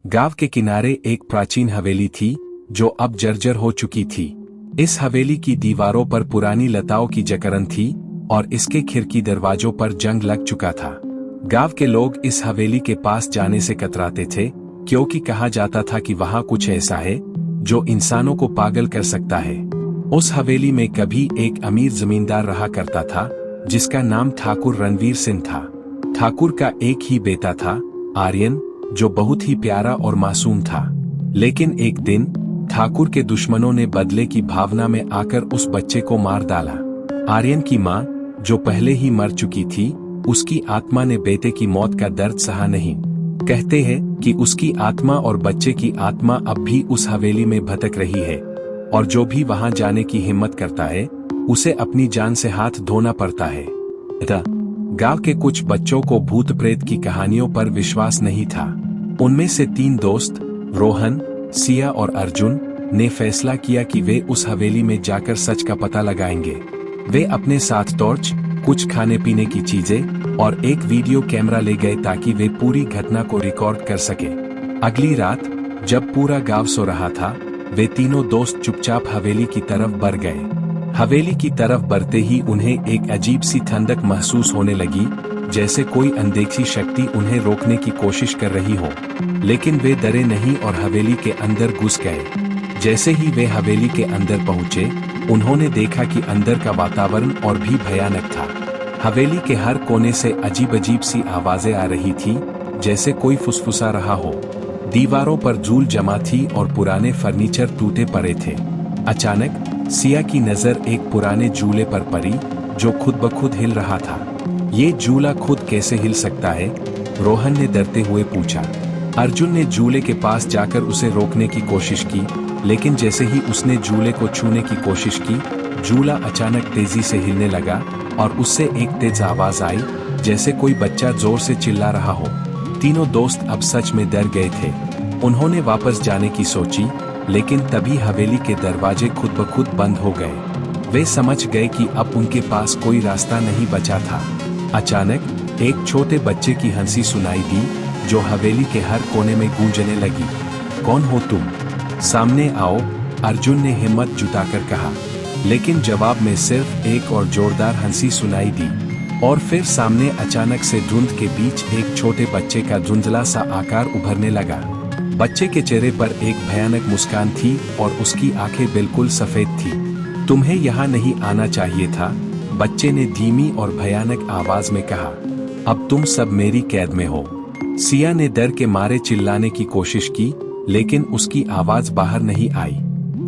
गांव के किनारे एक प्राचीन हवेली थी जो अब जर्जर हो चुकी थी। इस हवेली की दीवारों पर पुरानी लताओं की जकरन थी और इसके खिड़की दरवाजों पर जंग लग चुका था। गांव के लोग इस हवेली के पास जाने से कतराते थे, क्योंकि कहा जाता था कि वहां कुछ ऐसा है जो इंसानों को पागल कर सकता है। उस हवेली में कभी एक अमीर जमींदार रहा करता था जिसका नाम ठाकुर रणवीर सिंह था। ठाकुर का एक ही बेटा था, आर्यन, जो बहुत ही प्यारा और मासूम था। लेकिन एक दिन ठाकुर के दुश्मनों ने बदले की भावना में आकर उस बच्चे को मार डाला। आर्यन की मां, जो पहले ही मर चुकी थी, उसकी आत्मा ने बेटे की मौत का दर्द सहा नहीं। कहते हैं कि उसकी आत्मा और बच्चे की आत्मा अब भी उस हवेली में भटक रही है, और जो भी वहां जाने की हिम्मत करता है उसे अपनी जान से हाथ धोना पड़ता है। गांव के कुछ बच्चों को भूत प्रेत की कहानियों पर विश्वास नहीं था। उनमें से 3 दोस्त, रोहन, सिया और अर्जुन, ने फैसला किया कि वे उस हवेली में जाकर सच का पता लगाएंगे। वे अपने साथ टॉर्च, कुछ खाने पीने की चीजें और एक वीडियो कैमरा ले गए ताकि वे पूरी घटना को रिकॉर्ड कर सके। अगली रात जब पूरा गांव सो रहा था, वे तीनों दोस्त चुपचाप हवेली की तरफ बढ़ गए। हवेली की तरफ बढ़ते ही उन्हें एक अजीब सी ठंडक महसूस होने लगी, जैसे कोई अनदेखी शक्ति उन्हें रोकने की कोशिश कर रही हो। लेकिन वे डरे नहीं और हवेली के अंदर घुस गए। जैसे ही वे हवेली के अंदर पहुंचे, उन्होंने देखा कि अंदर का वातावरण और भी भयानक था। हवेली के हर कोने से अजीब अजीब सी आवाजें आ रही थी, जैसे कोई फुसफुसा रहा हो। दीवारों पर धूल जमा थी और पुराने फर्नीचर टूटे पड़े थे। अचानक सिया की नजर एक पुराने झूले पर पड़ी, जो खुद ब खुद हिल रहा था। ये झूला खुद कैसे हिल सकता है? रोहन ने डरते हुए पूछा। अर्जुन ने झूले के पास जाकर उसे रोकने की कोशिश की, लेकिन जैसे ही उसने झूले को छूने की कोशिश की, झूला अचानक तेजी से हिलने लगा और उससे एक तेज आवाज आई, जैसे कोई बच्चा जोर से चिल्ला रहा हो। तीनों दोस्त अब सच में डर गए थे। उन्होंने वापस जाने की सोची, लेकिन तभी हवेली के दरवाजे खुद ब खुद बंद हो गए। वे समझ गए कि अब उनके पास कोई रास्ता नहीं बचा था। अचानक एक छोटे बच्चे की हंसी सुनाई दी, जो हवेली के हर कोने में गूंजने लगी। कौन हो तुम? सामने आओ, अर्जुन ने हिम्मत जुटाकर कहा। लेकिन जवाब में सिर्फ एक और जोरदार हंसी सुनाई दी, और फिर सामने अचानक से धुंध के बीच एक छोटे बच्चे का धुंधला सा आकार उभरने लगा। बच्चे के चेहरे पर एक भयानक मुस्कान थी और उसकी आंखें बिल्कुल सफेद थी। तुम्हें यहाँ नहीं आना चाहिए था, बच्चे ने धीमी और भयानक आवाज में कहा। अब तुम सब मेरी कैद में हो। सिया ने डर के मारे चिल्लाने की कोशिश की, लेकिन उसकी आवाज बाहर नहीं आई।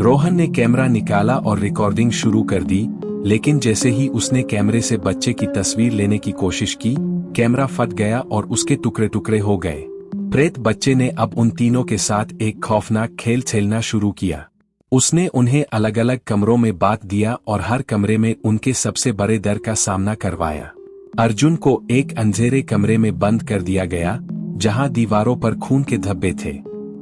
रोहन ने कैमरा निकाला और रिकॉर्डिंग शुरू कर दी, लेकिन जैसे ही उसने कैमरे से बच्चे की तस्वीर लेने की कोशिश की, कैमरा फट गया और उसके टुकड़े टुकड़े हो गए। प्रेत बच्चे ने अब उन तीनों के साथ एक खौफनाक खेल खेलना शुरू किया। उसने उन्हें अलग अलग कमरों में बांट दिया और हर कमरे में उनके सबसे बड़े डर का सामना करवाया। अर्जुन को एक अंधेरे कमरे में बंद कर दिया गया, जहां दीवारों पर खून के धब्बे थे।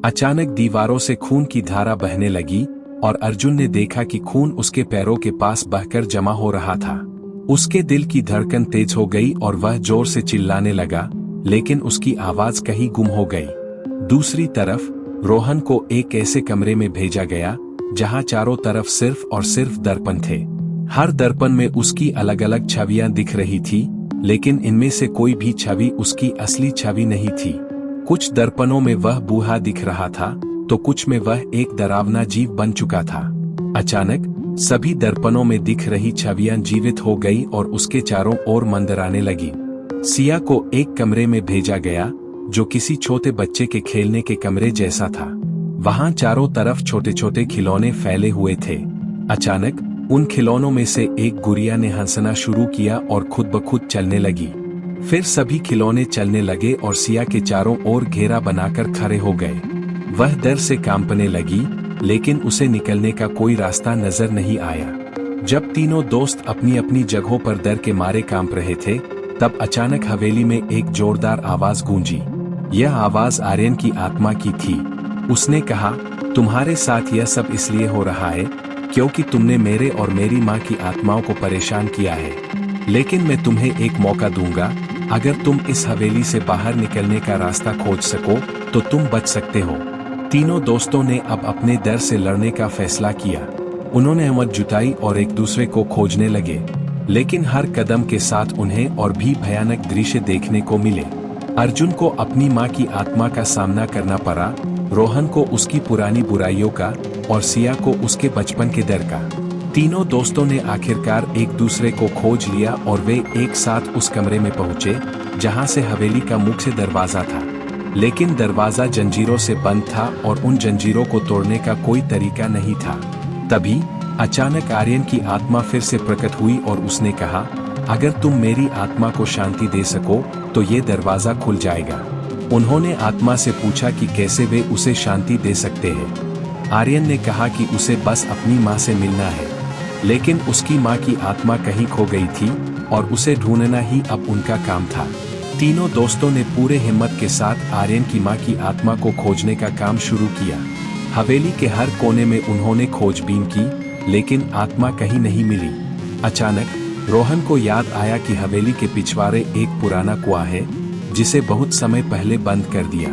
अचानक दीवारों से खून की धारा बहने लगी और अर्जुन ने देखा कि खून उसके पैरों के पास बहकर जमा हो रहा था। उसके दिल की धड़कन तेज हो गई और वह जोर से चिल्लाने लगा, लेकिन उसकी आवाज कहीं गुम हो गई। दूसरी तरफ रोहन को एक ऐसे कमरे में भेजा गया जहां चारों तरफ सिर्फ और सिर्फ दर्पण थे। हर दर्पण में उसकी अलग अलग छवियां दिख रही थी, लेकिन इनमें से कोई भी छवि उसकी असली छवि नहीं थी। कुछ दर्पणों में वह बूढ़ा दिख रहा था, तो कुछ में वह एक डरावना जीव बन चुका था। अचानक सभी दर्पणों में दिख रही छवियां जीवित हो गई और उसके चारों ओर मंडराने लगी। सिया को एक कमरे में भेजा गया, जो किसी छोटे बच्चे के खेलने के कमरे जैसा था। वहां चारों तरफ छोटे छोटे खिलौने फैले हुए थे। अचानक उन खिलौनों में से एक गुड़िया ने हंसना शुरू किया और खुद ब खुद चलने लगी। फिर सभी खिलौने चलने लगे और सिया के चारों ओर घेरा बनाकर खड़े हो गए। वह डर से कांपने लगी, लेकिन उसे निकलने का कोई रास्ता नजर नहीं आया। जब तीनों दोस्त अपनी अपनी जगहों पर डर के मारे कांप रहे थे, तब अचानक हवेली में एक जोरदार आवाज गूंजी। यह आवाज आर्यन की आत्मा की थी। उसने कहा, तुम्हारे साथ यह सब इसलिए हो रहा है क्योंकि तुमने मेरे और मेरी माँ की आत्माओं को परेशान किया है। लेकिन मैं तुम्हें एक मौका दूंगा, अगर तुम इस हवेली से बाहर निकलने का रास्ता खोज सको तो तुम बच सकते हो। तीनों दोस्तों ने अब अपने डर से लड़ने का फैसला किया। उन्होंने हिम्मत जुटाई और एक दूसरे को खोजने लगे, लेकिन हर कदम के साथ उन्हें और भी भयानक दृश्य देखने को मिले। अर्जुन को अपनी माँ की आत्मा का सामना करना पड़ा, रोहन को उसकी पुरानी बुराइयों का और सिया को उसके बचपन के डर का। तीनों दोस्तों ने आखिरकार एक दूसरे को खोज लिया और वे एक साथ उस कमरे में पहुंचे जहां से हवेली का मुख्य दरवाजा था। लेकिन दरवाजा जंजीरों से बंद था और उन जंजीरों को तोड़ने का कोई तरीका नहीं था। तभी अचानक आर्यन की आत्मा फिर से प्रकट हुई और उसने कहा, अगर तुम मेरी आत्मा को शांति दे सको तो ये दरवाजा खुल जाएगा। उन्होंने आत्मा से पूछा कि कैसे वे उसे शांति दे सकते हैं। आर्यन ने कहा कि उसे बस अपनी माँ से मिलना है, लेकिन उसकी माँ की आत्मा कहीं खो गई थी और उसे ढूंढना ही अब उनका काम था। तीनों दोस्तों ने पूरे हिम्मत के साथ आर्यन की माँ की आत्मा को खोजने का काम शुरू किया। हवेली के हर कोने में उन्होंने खोजबीन की, लेकिन आत्मा कहीं नहीं मिली। अचानक रोहन को याद आया कि हवेली के पिछवाड़े एक पुराना कुआं है जिसे बहुत समय पहले बंद कर दिया